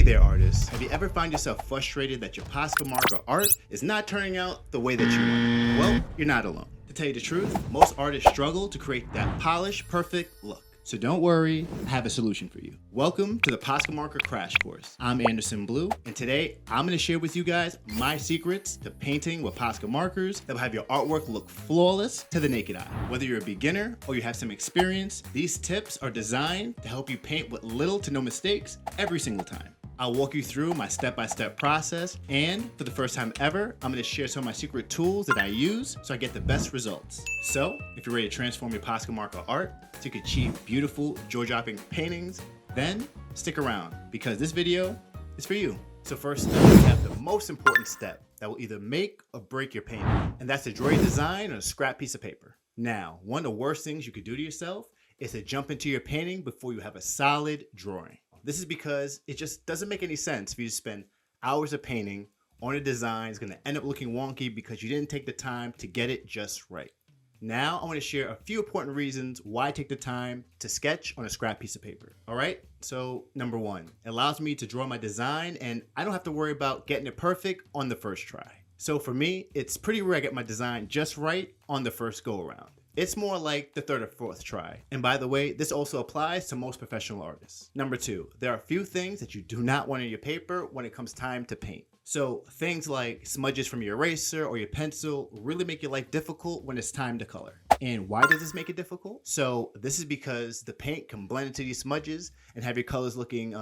there, artists. Have you ever found yourself frustrated that your Posca Marker art is not turning out the way that you want? Well, you're not alone. To tell you the truth, most artists struggle to create that polished, perfect look. So don't worry, I have a solution for you. Welcome to the Posca Marker Crash Course. I'm Anderson Bluu, and today I'm going to share with you guys my secrets to painting with Posca markers that will have your artwork look flawless to the naked eye. Whether you're a beginner or you have some experience, these tips are designed to help you paint with little to no mistakes every single time. I'll walk you through my step-by-step process, and for the first time ever, I'm going to share some of my secret tools that I use so I get the best results. So, if you're ready to transform your Posca Marker art so you can achieve beautiful, jaw-dropping paintings, then stick around because this video is for you. So first up, we have the most important step that will either make or break your painting, and that's to draw your design on a scrap piece of paper. Now, one of the worst things you could do to yourself is to jump into your painting before you have a solid drawing. This is because it just doesn't make any sense for you to spend hours of painting on a design that's going to end up looking wonky because you didn't take the time to get it just right. Now I want to share a few important reasons why I take the time to sketch on a scrap piece of paper. All right, so number one, it allows me to draw my design and I don't have to worry about getting it perfect on the first try. So for me, it's pretty rare I get my design just right on the first go around. It's more like the third or fourth try. And by the way, this also applies to most professional artists. Number two, there are a few things that you do not want on your paper when it comes time to paint. So things like smudges from your eraser or your pencil really make your life difficult when it's time to color. And why does this make it difficult? So this is because the paint can blend into these smudges and have your colors looking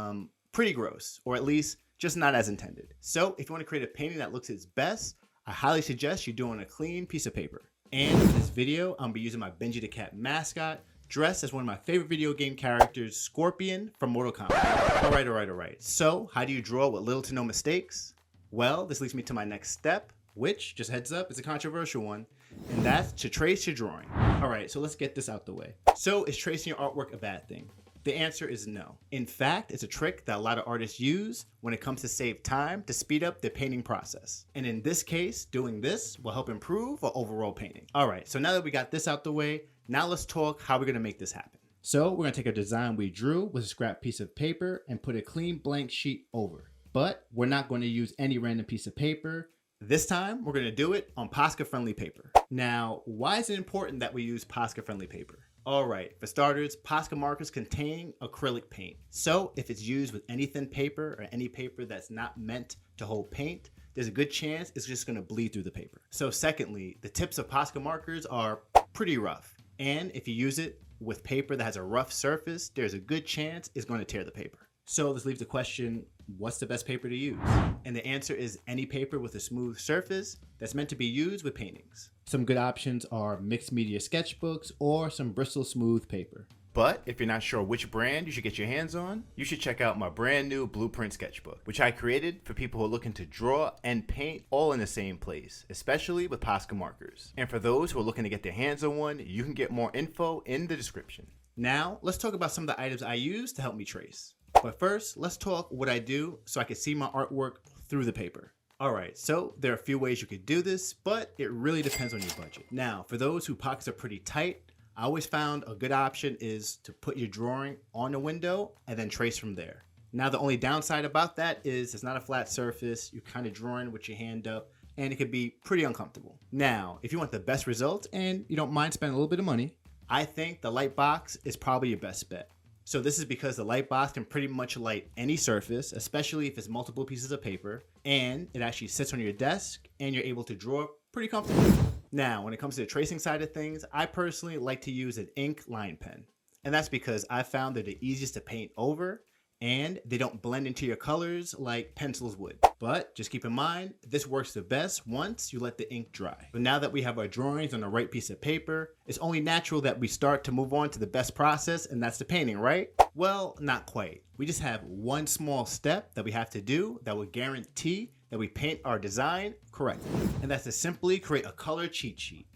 pretty gross, or at least just not as intended. So if you want to create a painting that looks its best, I highly suggest you do it on a clean piece of paper. And in this video, I'm going to be using my Benji the cat mascot, dressed as one of my favorite video game characters, Scorpion from Mortal Kombat. All right. So how do you draw with little to no mistakes? Well, this leads me to my next step, which, just heads up, is a controversial one, and that's to trace your drawing. All right, so let's get this out the way. So is tracing your artwork a bad thing? The answer is no. In fact, it's a trick that a lot of artists use when it comes to save time to speed up the painting process. And in this case, doing this will help improve our overall painting. All right, so now that we got this out the way, now let's talk how we're gonna make this happen. So we're gonna take a design we drew with a scrap piece of paper and put a clean blank sheet over. But we're not going to use any random piece of paper. This time, we're going to do it on Posca-friendly paper. Now, why is it important that we use Posca-friendly paper? All right, for starters, Posca markers contain acrylic paint. So if it's used with any thin paper or any paper that's not meant to hold paint, there's a good chance it's just going to bleed through the paper. So secondly, the tips of Posca markers are pretty rough. And if you use it with paper that has a rough surface, there's a good chance it's going to tear the paper. So this leaves the question, what's the best paper to use? And the answer is any paper with a smooth surface that's meant to be used with paintings. Some good options are mixed media sketchbooks or some Bristol smooth paper. But if you're not sure which brand you should get your hands on, you should check out my brand new BluuPrint Sketchbook, which I created for people who are looking to draw and paint all in the same place, especially with Posca markers. And for those who are looking to get their hands on one, you can get more info in the description. Now, let's talk about some of the items I use to help me trace. But first, let's talk what I do so I can see my artwork through the paper. All right, so there are a few ways you could do this, but it really depends on your budget. Now, for those whose pockets are pretty tight, I always found a good option is to put your drawing on a window and then trace from there. Now, the only downside about that is it's not a flat surface. You're kind of drawing with your hand up, and it could be pretty uncomfortable. Now, if you want the best result and you don't mind spending a little bit of money, I think the light box is probably your best bet. So this is because the light box can pretty much light any surface, especially if it's multiple pieces of paper, and it actually sits on your desk and you're able to draw pretty comfortably. Now, when it comes to the tracing side of things, I personally like to use an ink line pen. And that's because I found they're the easiest to paint over and they don't blend into your colors like pencils would. But just keep in mind, this works the best once you let the ink dry. But now that we have our drawings on the right piece of paper, it's only natural that we start to move on to the best process, and that's the painting, right? Well, not quite. We just have one small step that we have to do that will guarantee that we paint our design correctly. And that's to simply create a color cheat sheet.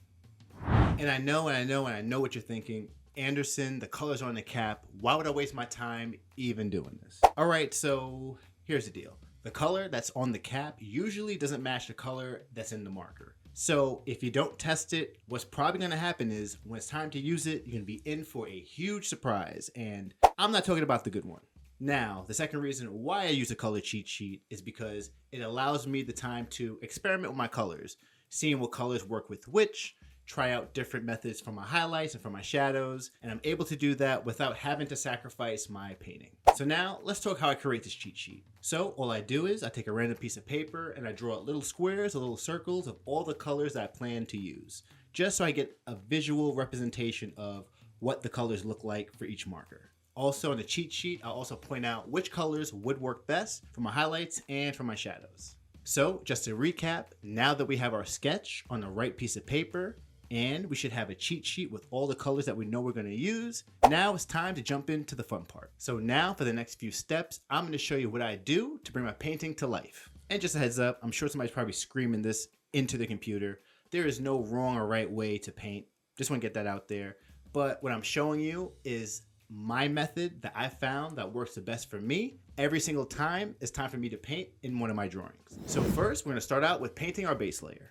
And I know what you're thinking. Anderson, the colors are on the cap. Why would I waste my time even doing this? All right, so here's the deal. The color that's on the cap usually doesn't match the color that's in the marker. So if you don't test it, what's probably gonna happen is when it's time to use it, you're gonna be in for a huge surprise. And I'm not talking about the good one. Now, the second reason why I use a color cheat sheet is because it allows me the time to experiment with my colors, seeing what colors work with which, try out different methods for my highlights and for my shadows, and I'm able to do that without having to sacrifice my painting. So now, let's talk how I create this cheat sheet. So all I do is I take a random piece of paper and I draw little squares or little circles of all the colors that I plan to use, just so I get a visual representation of what the colors look like for each marker. Also on the cheat sheet, I'll also point out which colors would work best for my highlights and for my shadows. So just to recap, now that we have our sketch on the right piece of paper, and we should have a cheat sheet with all the colors that we know we're going to use, now it's time to jump into the fun part. So now for the next few steps, I'm going to show you what I do to bring my painting to life. And just a heads up, I'm sure somebody's probably screaming this into the computer. There is no wrong or right way to paint. Just want to get that out there. But what I'm showing you is my method that I found that works the best for me. Every single time it's time for me to paint in one of my drawings. So first, we're going to start out with painting our base layer.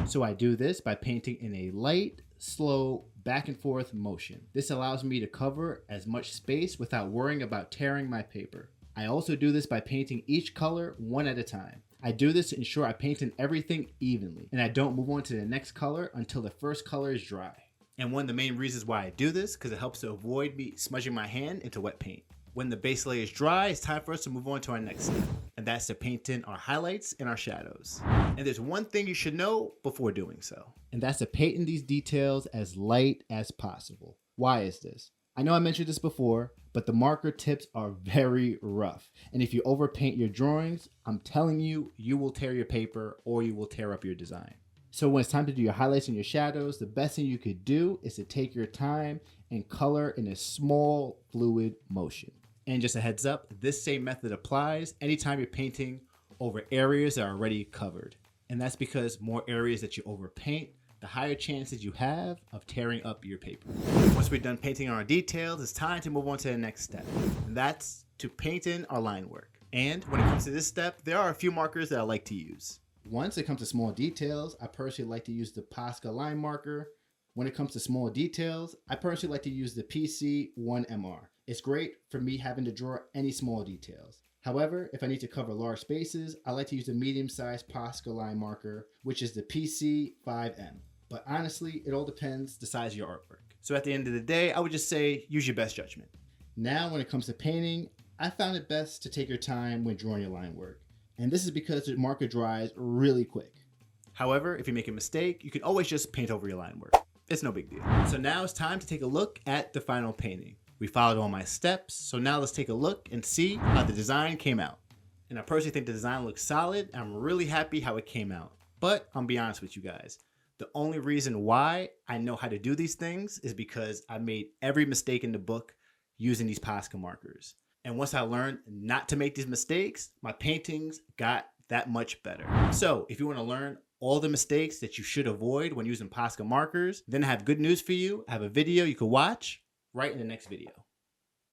So I do this by painting in a light, slow, back and forth motion. This allows me to cover as much space without worrying about tearing my paper. I also do this by painting each color one at a time. I do this to ensure I paint in everything evenly, and I don't move on to the next color until the first color is dry. And one of the main reasons why I do this, because it helps to avoid me smudging my hand into wet paint. When the base layer is dry, it's time for us to move on to our next step, and that's to paint in our highlights and our shadows. And there's one thing you should know before doing so, and that's to paint in these details as light as possible. Why is this? I know I mentioned this before, but the marker tips are very rough, and if you overpaint your drawings, I'm telling you, you will tear your paper or you will tear up your design. So when it's time to do your highlights and your shadows, the best thing you could do is to take your time and color in a small fluid motion. And just a heads up, this same method applies anytime you're painting over areas that are already covered. And that's because more areas that you overpaint, the higher chances you have of tearing up your paper. Once we're done painting our details, it's time to move on to the next step. And that's to paint in our line work. And when it comes to this step, there are a few markers that I like to use. Once it comes to small details, I personally like to use the Posca line marker. When it comes to small details, I personally like to use the PC1MR. It's great for me having to draw any small details. However, if I need to cover large spaces, I like to use the medium-sized Posca line marker, which is the PC5M. But honestly, it all depends the size of your artwork. So at the end of the day, I would just say use your best judgment. Now, when it comes to painting, I found it best to take your time when drawing your line work. And this is because the marker dries really quick. However, if you make a mistake, you can always just paint over your line work. It's no big deal. So now it's time to take a look at the final painting. We followed all my steps, so now let's take a look and see how the design came out. And I personally think the design looks solid, and I'm really happy how it came out. But I'll be honest with you guys, the only reason why I know how to do these things is because I made every mistake in the book using these Posca markers. And once I learned not to make these mistakes, my paintings got that much better. So if you want to learn all the mistakes that you should avoid when using Posca markers, then I have good news for you. I have a video you can watch right in the next video.